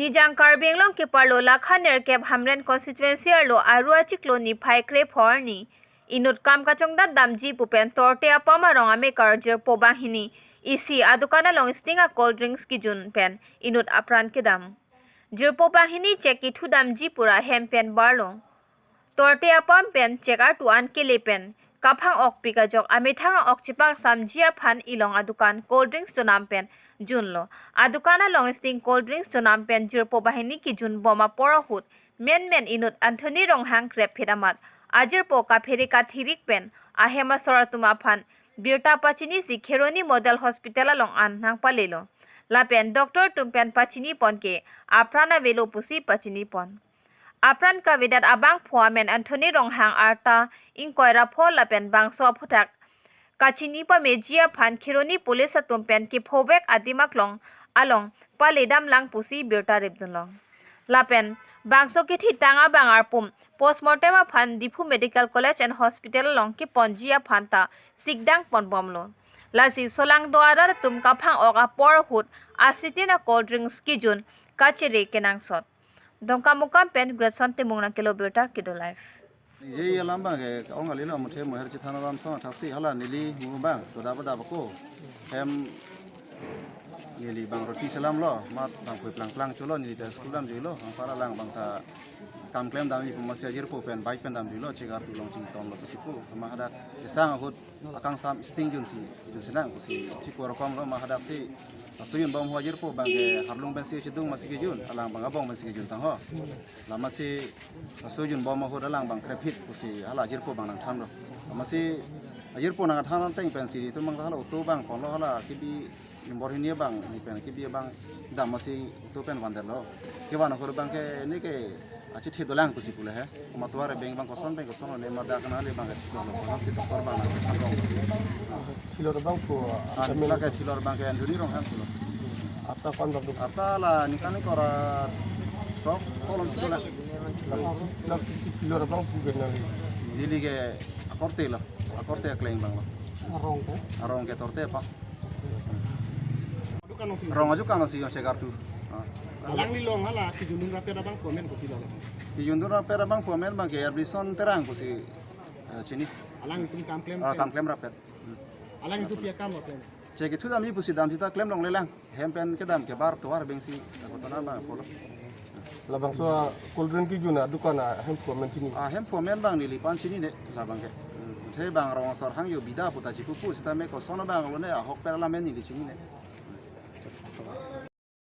Nijang Karbenglong ke parlo lakhaner ke Hamren constituency lo arua chiklo ni phai kre phor ni inut kam kachong da damji pupen torte apama rong ame karjer pobang hini isi adukana long stinga cold drinks ki jun pen inut apran ke dam jir pobang hini cheki thu damji pura hempen barlo torte apam pen chekar tuan ke lepen kaphang ok pika jok ame thanga ok chipang samjia phan ilong adukan cold drinks jonam pen junlo adukana long sting cold drinks jonam pen jirpo bahini ki jun boma porahut men inut anthony ronghang krep phedamat ajirpo ka pheri ka thirik pen ahema soratuma phan birta pachini si kheroni model hospital long an nang palelo lapen doctor tumpen pachini ponke aprana velo pusi pachini pon apran ka vedat abang phuamen anthony ronghang arta ingkoira phol lapen bangso phutak kachini pa mejia phan khironi police atumpen ki phobek adimak long along paledam lang pusi birta rebdun long lapen bangso ki thitanga bangar pum postmortem phan dipu medical college and hospital long ki ponjia phanta sikdang ponbom lo lasi solang doara tumka phang oga por hut asitina cold drinks ki jun kachire kenang sot dongka mukam pen gratson temungna kilo birta kido life ये लंबा के औंगा लीला मुठे मोहर चिथाना राम सोना थाक्सी हला नीली मुबांग तो दाबा को हम नीली बांग रोटी सलाम लो मात बांग कोई प्लांग चलो नीली ता स्कूल दाम जिलो पारा लांग बांग ता काम क्लेम दाम ई मसिया जिर पो पेन बाइक पेन दाम जिलो चेगार तु लोंग चिंग तोन लो पसिपु मा हदा सांग हुत अकांग साम स्टिंग जुनसी ना कुसी चिको रकम लो मा हदा सी सुयन बम हो जिर पो बांग के हारलुंग बेन सी चिदुंग मसिके जुन अलांग बांग बong मसिके जुन तां हो लामा सी सुयन बम हो दलांग बांग क्रेफिट कुसी हला जिर पो बांग थांग रो लामा सी जिर पो नांग थांग तें पेन सी तो मंग हला तो बांग पन लो हला किबि नम्बर हिनी बांग नि पेन किबि बांग दाम मसी तो पेन बांदर लो केबान हो बांग के नि के अच्छी थे दोलांग कुसी पुले है मतवारे बैंक बांग कोसन ने मदा कना ले बांग चिको लो कोन से तोर बांग चिलोर बांग को मिला के चिलोर बांग के अंदुरी रंग हम चिलो आता कौन बांग आता ला निकाने कोरा सब कॉलम चिलो ला चिलोर बांग पुगे ना दिली के अकोर्ते क्लेम बांग रंग के तोरते पा रंग अजु कानो सी से gartu Alang lilong hala ki junung rapi abang komen ko tilong. Ki junung rapi abang komen bang ke Arbison terang ko si sini. Alang itu kam klaim. Kam klaim rapi. Alang itu pia kam klaim. Cek itu dami pusi dam kita klaim long lelang. Hempen ke dam ke bar tuar bengsi. Aku tanah bang polo. Labang so cold drink ki juna dukana hem komen sini. Hem komen bang ni lipan sini ne labang ke. Thế bang rong sor hang yo bida puta ci pupu sta me ko sono bang lo ne hok per la men ni sini ne.